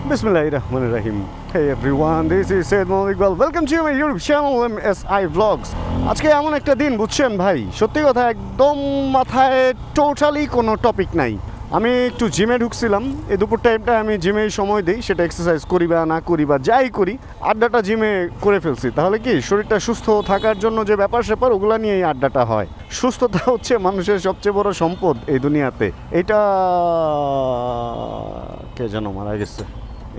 Bismillahirrahmanirrahim. Hey everyone, this is Sayyid Mohammed Iqbal. Welcome to my YouTube channel MSI Vlogs. আজকে এমন একটা দিন বুঝছেন ভাই, সত্যি কথা একদম মাথায় টোটালি কোনো টপিক নাই। আমি একটু জিমে ঢুকছিলাম, এই দুপুর টাইমটা আমি জিমে সময় দিই, সেটা এক্সারসাইজ করি বা না করি বা যাই করি, আড্ডাটা জিমে করে ফেলছি। তাহলে কি শরীরটা সুস্থ থাকার জন্য যে ব্যাপার স্যাপার ওগুলো নিয়ে এই আড্ডাটা হয়। সুস্থতা হচ্ছে মানুষের সবচেয়ে বড় সম্পদ এই দুনিয়াতে। এটা কে যেন মারা গেছে,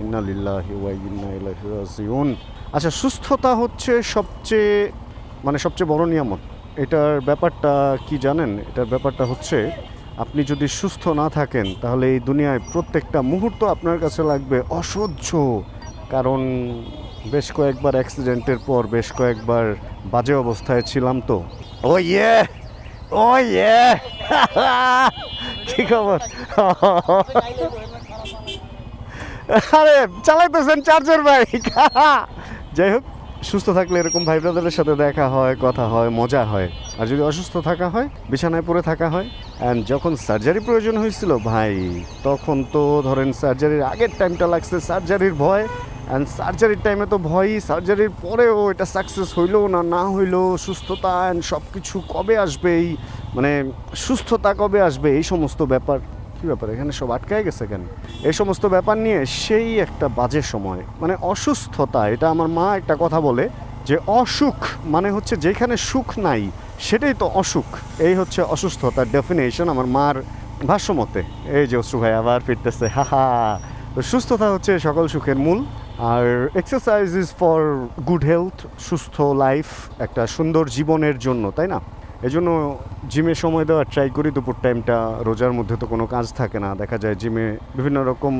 ইন্না লিল্লাহি ওয়া ইন্না ইলাইহি রাজিউন। আচ্ছা, সুস্থতা হচ্ছে সবচেয়ে বড় নিয়ামত। এটার ব্যাপারটা কি জানেন? এটার ব্যাপারটা হচ্ছে আপনি যদি সুস্থ না থাকেন তাহলে এই দুনিয়ায় প্রত্যেকটা মুহূর্ত আপনার কাছে লাগবে অসহ্য। কারণ বেশ কয়েকবার অ্যাক্সিডেন্টের পর বেশ কয়েকবার বাজে অবস্থায় ছিলাম তো। ও ইয়ে কি খবর? আরে চালাইতেছেন চার্জার বাইক। যাই হোক, সুস্থ থাকলে এরকম ভাই ব্রাদারের সাথে দেখা হয়, কথা হয়, মজা হয়। আর যদি অসুস্থ থাকা হয়, বিছানায় পড়ে থাকা হয়। অ্যান্ড যখন সার্জারি প্রয়োজন হয়েছিল ভাই, তখন তো ধরেন সার্জারির আগের টাইমটা লাগছে সার্জারির ভয়, অ্যান্ড সার্জারির টাইমে তো ভয়ই, সার্জারির পরেও এটা সাকসেস হইলো না হইলো, সুস্থতা অ্যান্ড সব কিছু কবে আসবে, এই সুস্থতা কবে আসবে, এই সমস্ত ব্যাপার। কী ব্যাপার, এখানে সব আটকায় গেছে কেন? এই সমস্ত ব্যাপার নিয়ে সেই একটা বাজে সময়, অসুস্থতা। এটা আমার মা একটা কথা বলে যে অসুখ মানে হচ্ছে যেখানে সুখ নাই সেটাই তো অসুখ। এই হচ্ছে অসুস্থতার ডেফিনেশন আমার মার ভাষ্যমতে। এই যে অশ্রু ভাই আবার ফিরতেছে, হাহা। তো সুস্থতা হচ্ছে সকল সুখের মূল। আর exercise is for good health, সুস্থ লাইফ, একটা সুন্দর জীবনের জন্য, তাই না? এজন্য জিমে সময় দেওয়ার ট্রাই করি দুপুর টাইমটা। রোজার মধ্যে তো কোনো কাজ থাকে না, দেখা যায় জিমে বিভিন্ন রকম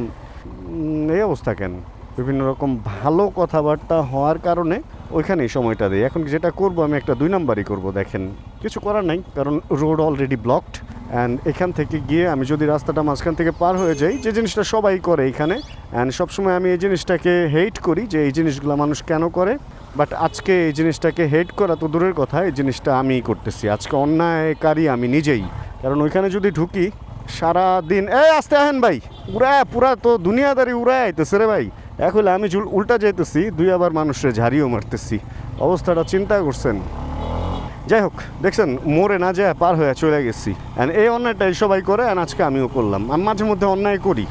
এই অবস্থা কেন, বিভিন্ন রকম ভালো কথাবার্তা হওয়ার কারণে ওইখানেই সময়টা দিই। এখন যেটা করব আমি একটা 2 নাম্বারই করব। দেখেন, কিছু করার নাই, কারণ রোড অলরেডি ব্লকড। অ্যান্ড এখান থেকে গিয়ে আমি যদি রাস্তাটা মাঝখান থেকে পার হয়ে যাই, যে জিনিসটা সবাই করে এইখানে, অ্যান্ড সবসময় আমি এই জিনিসটাকে হেট করি যে এই জিনিসগুলো মানুষ কেন করে। বাট আজকে এই জিনিসটাকে হেট করা তো দূরের কথা, এই জিনিসটা আমিই করতেছি। আজকে অন্যায়কারী আমি নিজেই। কারণ ওইখানে যদি ঢুকি সারাদিন, আসতে আহেন ভাই, পুরা তো দুনিয়াদারি উড়ায় আইতেছে রে ভাই। এখন আমি উল্টা যাইতেছি, আবার মানুষের ঝাড়িও মারতেছি। অবস্থাটা চিন্তা করছেন? যাই হোক, দেখছেন মোড়ে না যায় পার হয়ে চলে গেছি। অ্যান্ড এই অন্যায়টাই সবাই করে, অ্যান্ড আজকে আমিও করলাম। আমি মাঝে মধ্যে অন্যায় করি,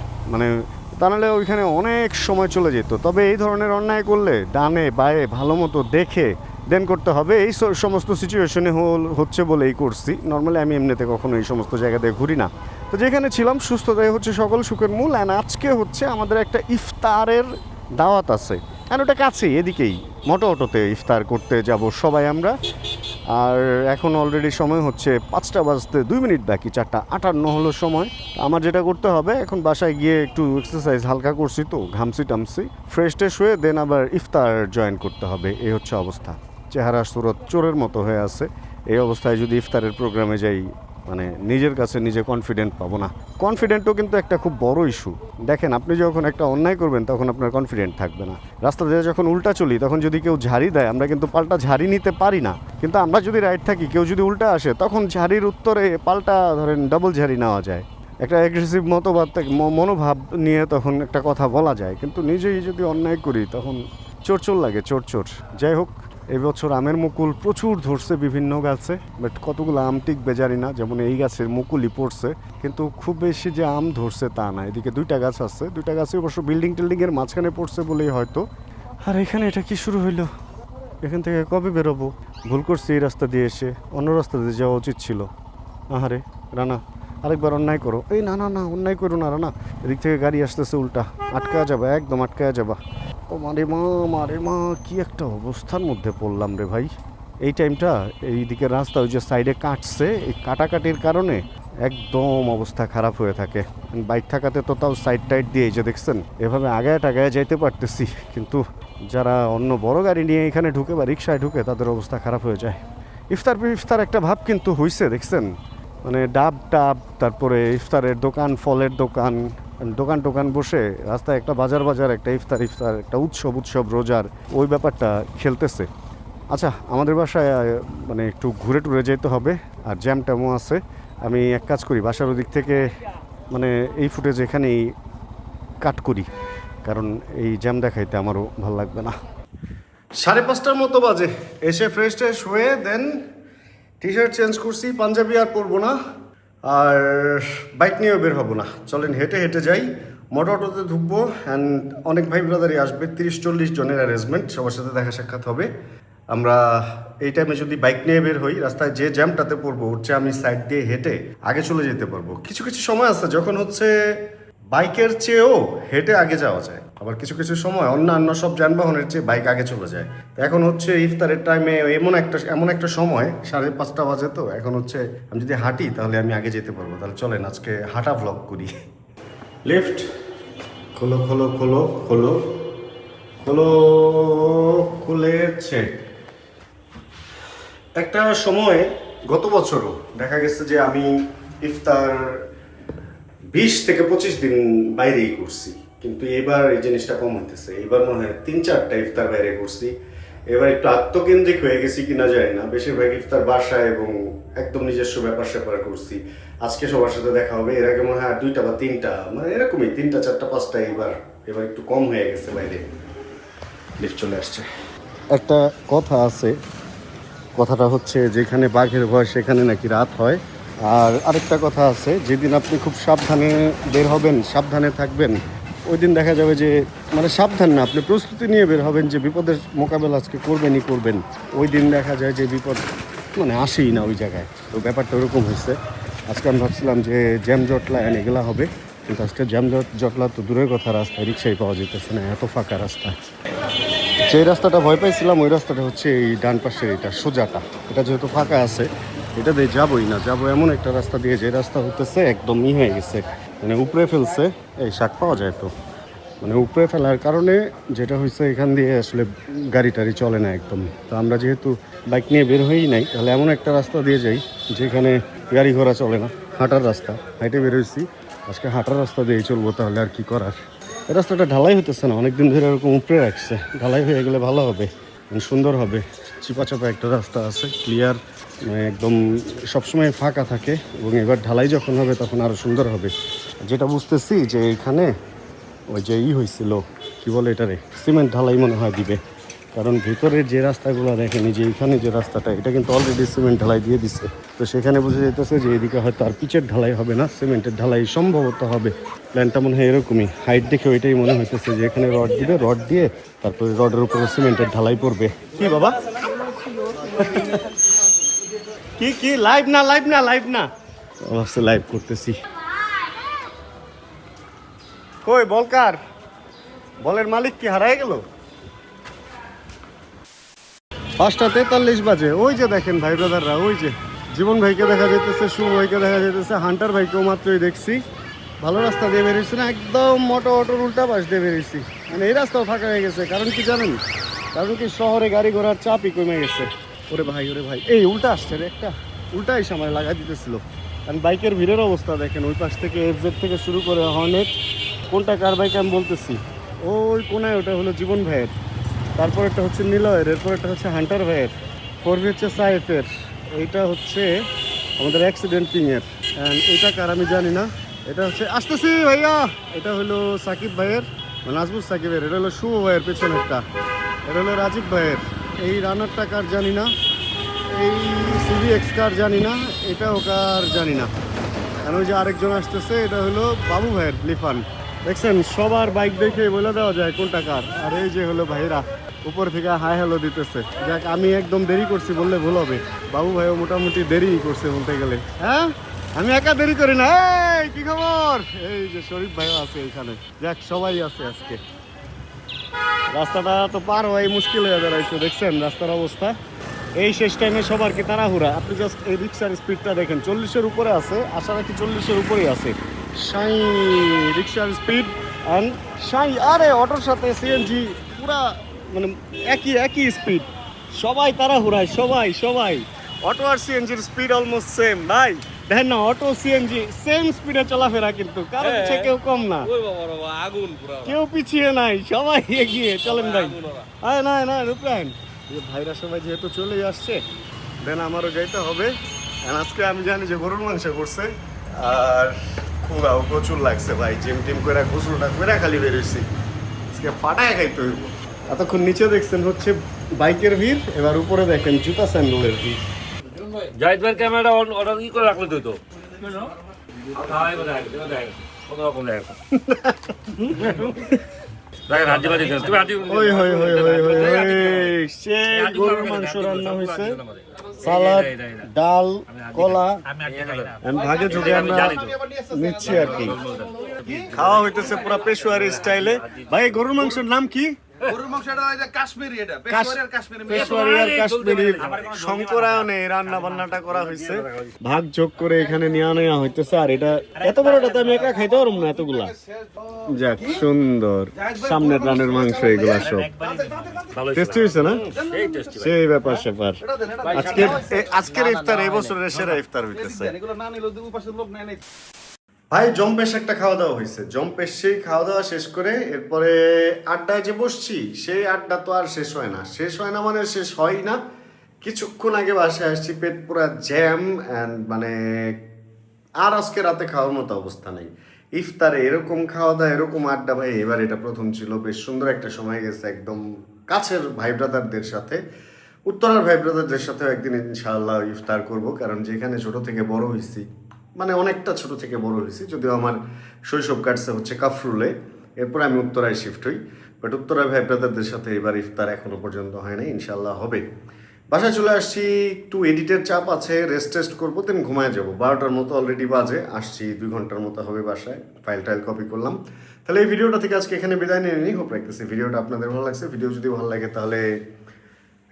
তা নাহলে ওইখানে অনেক সময় চলে যেত। তবে এই ধরনের অন্যায় করলে ডানে বায়ে ভালো মতো দেখে দেন করতে হবে। এই সমস্ত সিচুয়েশনে হচ্ছে বলেই করছি। নর্মালি আমি এমনিতে কখনো এই সমস্ত জায়গাতে ঘুরি না। তো যেখানে ছিলাম, সুস্থতাই হচ্ছে সকল সুখের মূল। অ্যান্ড আজকে হচ্ছে আমাদের একটা ইফতারের দাওয়াত আছে, অ্যান্ড ওটা কাছেই, এদিকেই অটোতে ইফতার করতে যাব সবাই আমরা। আর এখন অলরেডি সময় হচ্ছে 5টা বাজতে 2 মিনিট বাকি, 4:58 হলো সময়। আমার যেটা করতে হবে, এখন বাসায় গিয়ে একটু এক্সারসাইজ হালকা করছি তো, ঘামছি টামছি, ফ্রেশ ট্রেশ হয়ে দেন আবার ইফতার জয়েন করতে হবে। এই হচ্ছে অবস্থা। চেহারা সুরত চোরের মতো হয়ে আছে। এই অবস্থায় যদি ইফতারের প্রোগ্রামে যাই, নিজের কাছে নিজে কনফিডেন্ট পাবো না। কনফিডেন্টও কিন্তু একটা খুব বড় ইস্যু। দেখেন, আপনি যখন একটা অন্যায় করবেন তখন আপনার কনফিডেন্ট থাকবে না। রাস্তা দিয়ে যখন উল্টা চলি, তখন যদি কেউ ঝাড়ি দেয়, আমরা কিন্তু পাল্টা ঝাড়ি নিতে পারি না। কিন্তু আমরা যদি রাইট থাকি, কেউ যদি উল্টা আসে, তখন ঝাড়ির উত্তরে পাল্টা ধরেন ডাবল ঝাড়ি নেওয়া যায়। একটা অ্যাগ্রেসিভ মনোভাব নিয়ে তখন একটা কথা বলা যায়। কিন্তু নিজেই যদি অন্যায় করি তখন চোর লাগে, চোর। যাই হোক, এবছর আমের মুকুল প্রচুর ধরছে বিভিন্ন গাছে, বাট কতগুলো আম টিকবে জানি না। যেমন এই গাছের মুকুলই পড়ছে, কিন্তু খুব বেশি যে আম ধরছে তা না। এদিকে 2টা গাছ আছে, 2টা গাছে অবশ্য বিল্ডিংয়ের মাঝখানে পড়ছে বলেই হয়তো। আর এখানে এটা কি শুরু হইলো? এখান থেকে কবে বেরোবো? ভুল করছি এই রাস্তা দিয়ে এসে, অন্য রাস্তা দিয়ে যাওয়া উচিত ছিল। আহারে রানা, আরেকবার অন্যায় করো। এই না, অন্যায় করো না রানা। এদিক থেকে গাড়ি আসতেছে উল্টা, আটকা যাবা, একদম আটকা যাবা। ও মারে মা, কি একটা অবস্থার মধ্যে পড়লাম রে ভাই। এই টাইমটা এইদিকে রাস্তা ওই যে সাইডে কাটছে, এই কাটাকাটির কারণে একদম অবস্থা খারাপ হয়ে থাকে। বাইক থাকাতে তো তাও সাইড টাইড দিয়ে, এই যে দেখছেন, এভাবে আগায় টাগায় যাইতে পারতেছি। কিন্তু যারা অন্য বড় গাড়ি নিয়ে এখানে ঢুকে বা রিক্সায় ঢুকে, তাদের অবস্থা খারাপ হয়ে যায়। ইফতার একটা ভাব কিন্তু হইছে, দেখছেন, ডাব টাব, তারপরে ইফতারের দোকান, ফলের দোকান বসে রাস্তায় একটা বাজার, একটা ইফতার, একটা উৎসব রোজার, ওই ব্যাপারটা খেলতেছে। আচ্ছা, আমাদের বাসায় একটু ঘুরে টুরে যেতে হবে, আর জ্যাম ট্যামও আছে। আমি এক কাজ করি, বাসার ওদিক থেকে এই ফুটেজ এখানেই কাট করি। কারণ এই জ্যাম দেখাইতে আমারও ভালো লাগবে না। 5:30টার মতো বাজে, এসে ফ্রেশ ট্রেশ হয়ে দেন টি শার্ট চেঞ্জ করছি, পাঞ্জাবি আর পরবো না, আর বাইক নিয়েও বের হবো না। চলেন হেঁটে হেঁটে যাই, মোটর অটোতে ঢুকবো। অ্যান্ড অনেক ভাই ব্রাদারই আসবে, 30-40 জনের অ্যারেঞ্জমেন্ট, সবার সাথে দেখা সাক্ষাৎ হবে। আমরা এই টাইমে যদি বাইক নিয়ে বের হই, রাস্তায় যে জ্যামটাতে পড়বো হচ্ছে আমি সাইড দিয়ে হেঁটে আগে চলে যেতে পারবো। কিছু কিছু সময় আছে যখন হচ্ছে বাইকের চেয়েও হেঁটে আগে যাওয়া যায়, আবার কিছু কিছু সময় অন্যান্য সব যানবাহনের চেয়ে বাইক আগে চলে যায়। তো এখন হচ্ছে ইফতারের টাইমে এমন একটা সময় 5:30 বাজে, তো এখন হচ্ছে আমি যদি হাঁটি তাহলে আমি আগে যেতে পারবো। তাহলে চলেন আজকে হাঁটা ভ্লগ করি। লিফট খোলো খোলো খোলো খোলো খোলো, খুলেছে। একটা সময় গত বছরও দেখা গেছে যে আমি ইফতার 20 থেকে 25 দিন বাইরেই করছি, কিন্তু এবার এই জিনিসটা কম হইতেছে। এবার মনে হয় 3-4টা ইফতার বাইরে করছি। এবার একটু আত্মকেন্দ্রিক হয়ে গেছি কিনা জানি না, বেশিরভাগ ইফতার বাসায় এবং একদম নিজস্ব ব্যাপার স্যাপার করছি। আজকে সবার সাথে দেখা হবে, এর আগে মনে হয় 2টা বা 3টা, মানে এরকমই 3টা 4টা 5টা। এবার একটু কম হয়ে গেছে বাইরে। লিফট চলে আসছে। একটা কথা আছে, কথাটা হচ্ছে যেখানে বাঘের ভয় সেখানে নাকি রাত হয়। আর আরেকটা কথা আছে, যেদিন আপনি খুব সাবধানে বের হবেন, সাবধানে থাকবেন, ওই দিন দেখা যাবে যে মানে সাবধান না, আপনি প্রস্তুতি নিয়ে বের হবেন যে বিপদের মোকাবেলা আজকে করবেনই করবেন, ওই দিন দেখা যায় যে বিপদ মানে আসেই না ওই জায়গায়। তো ব্যাপারটা ওরকম হয়েছে। আজকে আমি ভাবছিলাম যে জ্যাম জটলা এগুলা হবে, কিন্তু আজকে জ্যাম জটলা তো দূরের কথা, রাস্তায় রিক্সাই পাওয়া যেতেছে না, এত ফাঁকা রাস্তা। যে রাস্তাটা ভয় পাইছিলাম ওই রাস্তাটা হচ্ছে এই ডান পাশে, এটা সোজাটা, এটা যেহেতু ফাঁকা আছে এটা দিয়ে যাবোই না। যাবো এমন একটা রাস্তা দিয়ে, যে রাস্তা হইতেছে একদমই হয়ে গেছে, মানে উপরে ফেলছে। এই শাক পাওয়া যায় তো, মানে উপরে ফেলার কারণে যেটা হয়েছে এখান দিয়ে আসলে গাড়ি টাড়ি চলে না একদম। তো আমরা যেহেতু বাইক নিয়ে বের হয়েই নাই, তাহলে এমন একটা রাস্তা দিয়ে যাই যেখানে গাড়ি ঘোড়া চলে না, হাঁটার রাস্তা। হাইটে বের হয়েছি, আজকে হাঁটার রাস্তা দিয়েই চলবো, তাহলে আর কি করার। এই রাস্তাটা ঢালাই হতেছে না, অনেকদিন ধরে এরকম উপরে রাখছে। ঢালাই হয়ে গেলে ভালো হবে, সুন্দর হবে। চিপা চাপা একটা রাস্তা আছে, ক্লিয়ার, মানে একদম সবসময় ফাঁকা থাকে। এবং এবার ঢালাই যখন হবে তখন আরও সুন্দর হবে। যেটা বুঝতেছি যে এখানে ওই যে হয়েছিল, কি বলে এটারে, সিমেন্ট ঢালাই মনে হয় দিবে। কারণ ভিতরের যে রাস্তাগুলো দেখেন, যে এইখানে যে রাস্তাটা, এটা কিন্তু অলরেডি সিমেন্ট ঢালাই দিয়ে দিছে। তো সেখানে বুঝে যেতেছে যে এদিকে হয়তো আর পিচের ঢালাই হবে না, সিমেন্টের ঢালাই সম্ভবত হবে। প্ল্যানটা মনে হয় এরকমই, হাইট দেখে ওইটাই মনে হইতেছে যে এখানে রড দিবে, রড দিয়ে তারপরে রডের উপরে সিমেন্টের ঢালাই পড়বে। কি বাবা, কি লাইভ না লাইভ না লাইভ না অবশ্যই লাইভ করতেছি। কই বলকার, বলের মালিক কি হারায় গেল? 5:43 বাজে। ওই যে দেখেন ভাই ব্রাদাররা, ওই যে জীবন ভাইকে দেখা যেতেছে, শুভ ভাইকে দেখা যেতেছে, হান্টার ভাইকেও মাত্রই দেখছি। ভালো রাস্তা দিয়ে বেরিয়েছি না, একদম অটোর উল্টা পাশ দিয়ে বেরিয়েছি। মানে এই রাস্তাও ফাঁকা হয়ে গেছে। কারণ কি জানেন, কারণ কি শহরে গাড়ি ঘোড়ার চাপই কমে গেছে। ওরে ভাই এই উল্টা আসছে রে, একটা উল্টাই সময় লাগাই দিতেছিল। কারণ বাইকের ভিড়ের অবস্থা দেখেন, ওই পাশ থেকে এফজেড থেকে শুরু করে হর্নেট, কোনটা কার বাইক আমি বলতেছি। ওই কোনায় ওটা হলো জীবন ভাইয়ের, তারপর একটা হচ্ছে নিলয়ের, এরপর একটা হচ্ছে হান্টার ভাইয়ের, 4V হচ্ছে সাইফের, এইটা হচ্ছে আমাদের অ্যাক্সিডেন্ট কিংয়ের। অ্যান্ড এটা কার আমি জানি না, এটা হচ্ছে আসতেছি ভাইয়া, এটা হলো সাকিব ভাইয়ের, মানে নাজমুল সাকিবের। এটা হলো শুভ ভাইয়ের পেছনেরটা, এটা হলো রাজীব ভাইয়ের। এই রানারটা কার জানি না, এই CVX কার জানি না, এটা ওকার জানি না। কারণ ওই যে আরেকজন আসতেছে, এটা হলো বাবু ভাইয়ের লিফান। দেখছেন সবার বাইক দেখে বলে দেওয়া যায় কোনটা কার। আর এই যে হলো ভাইরা উপর থেকে হাই হ্যালো দিতেছে। যাক, আমি একদম দেরি করছি বললে ভুল হবে, বাবু ভাইও মোটামুটি দেরি করছে বলতে গেলে। হ্যাঁ, আমি একা দেরি করি না। এই কি খবর, এই যে শরীফ ভাইও আছে এখানে। যাক, সবাই আছে আজকে। রাস্তাটা তো পার হওয়াই মুশকিল হয়ে দাঁড়াইছে, দেখছেন রাস্তার অবস্থা। এই শেষ টাইমে সবার কি তাড়াহুড়া। আপনি জাস্ট এই রিক্সার স্পিডটা দেখেন, 40-এর উপরে আছে, আশা রাখি 40-এর উপরেই আছে। সাই রিক্সার স্পিড অ্যান্ড সাই, আরে অটোর সাথে সিএনজি পুরা মানে একই স্পিড। সবাই তাড়াহুড়ায়, সবাই অটো আর সিএনজির স্পিড অলমোস্ট সেম। ভাই দেখেন না, অটো সিএনজি সেম স্পিডে চলাফেরা, কিন্তু কারো পিছিয়ে কেউ কম না, কেউ পিছিয়ে নাই, সবাই এগিয়ে। চলেন ভাই, আয় না রূপরায়ণ ভাইরা সবাই যেহেতু চলেই আসছে, দেন আমারও যাইতে হবে। আজকে আমি জানি যে গরুর মাংস করছে, আর খুব প্রচুর লাগছে ভাই। জিম টিম করে গোসলটা করে খালি বেরোইছি। আজকে ফাটায় খাইতে হইব। এতক্ষণ নিচে দেখছেন হচ্ছে বাইকের ভিড়, এবার উপরে দেখেন জুতা স্যান্ডেলের ভিড়। জাহিদ ভাইয়ের ক্যামেরাটা অর্ডার ই করে রাখলে তো গরুর মাংস রান্না হয়েছে, সালাদ, ডাল, কলা, ভাগে ঝুঁকে আমরা নিচ্ছি আর কি। খাওয়া হইতেছে পুরো পেশোয়ারি স্টাইলে। ভাই গরুর মাংসের নাম কি? শঙ্করায়নে রান্না বান্নাটা করা হয়েছে, ভাগ যোগ করে এখানে নেওয়া নেওয়া হইতেছে। আর এটা এত বড়টা তো আমি একা খাইতে পারবো না এতগুলা। যাক সুন্দর, সামনের রানের মাংস এগুলা সব টেস্টি হয়েছে না? সেই ব্যাপার স্যাপার। আজকের ইফতার এই বছরের সেরা ইফতার হইতেছে। ভাই জম্পেশ একটা খাওয়া দাওয়া হয়েছে, জম্পেশ সেই খাওয়া দাওয়া শেষ করে এরপরে আড্ডায় যে বসছি, সেই আড্ডা তো আর শেষ হয় না। শেষ হয় না মানে শেষ হয় না। কিছুক্ষণ আগে বাসায় আসছি, পেট পুরা জ্যাম অ্যান্ড মানে আর আজকে রাতে খাওয়ার মতো অবস্থা নেই। ইফতারে এরকম খাওয়া দাওয়া, এরকম আড্ডা ভাই এবার এটা প্রথম ছিল। বেশ সুন্দর একটা সময় গেছে একদম কাছের ভাই ব্রাদারদের সাথে। উত্তরার ভাই ব্রাদারদের সাথেও একদিন ইনশাআল্লাহ ইফতার করব, কারণ যেখানে ছোট থেকে বড় হয়েছি, মানে অনেকটা ছোট থেকে বড় হয়েছি, যদিও আমার শৈশব কাটছে হচ্ছে কাফরুলে, এরপরে আমি উত্তরায় শিফট হই। বাট উত্তরায় ভাই ব্রাদারদের সাথে এবার ইফতার এখনো পর্যন্ত হয় নাই, ইনশাআল্লাহ হবে। বাসায় চলে আসছি, একটু এডিটের চাপ আছে, রেস্ট টেস্ট করবো, দেন ঘুমায় যাবো। 12টার মতো অলরেডি বাজে, আসছি 2 ঘন্টার মতো হবে বাসায়। ফাইল টাইল কপি করলাম। তাহলে এই ভিডিওটা থেকে আজকে এখানে বিদায় নিয়ে নিই। হোপ রাখতেছি ভিডিওটা আপনাদের ভালো লাগছে। ভিডিও যদি ভালো লাগে তাহলে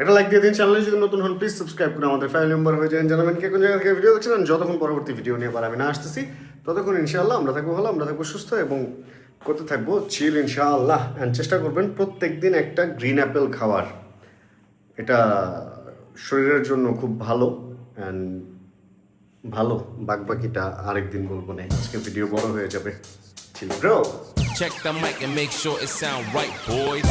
এটা লাইক দিয়ে দিন। চ্যানেলে যদি নতুন হন প্লিজ সাবস্ক্রাইব করে আমাদের ফ্যামিলি মেম্বার হয়ে যান। জানাবেন কে কোন জায়গা থেকে ভিডিও দেখছিলেন। যতক্ষণ পরবর্তী ভিডিও নিয়ে আবার আমি না আসতেছি, ততক্ষণ ইনশাআল্লাহ আমরা থাকবো ভালো, আমরা থাকবো সুস্থ এবং করতে থাকবো চিল ইনশাআল্লাহ। অ্যান্ড চেষ্টা করবেন প্রত্যেক দিন একটা গ্রিন অ্যাপেল খাওয়ার। এটা শরীরের জন্য খুব ভালো অ্যান্ড ভালো। বাকিটা আরেকদিন বলবো না, আজকে ভিডিও বড় হয়ে যাবে। Chill bro. Check the mic and make sure it sound right, boys.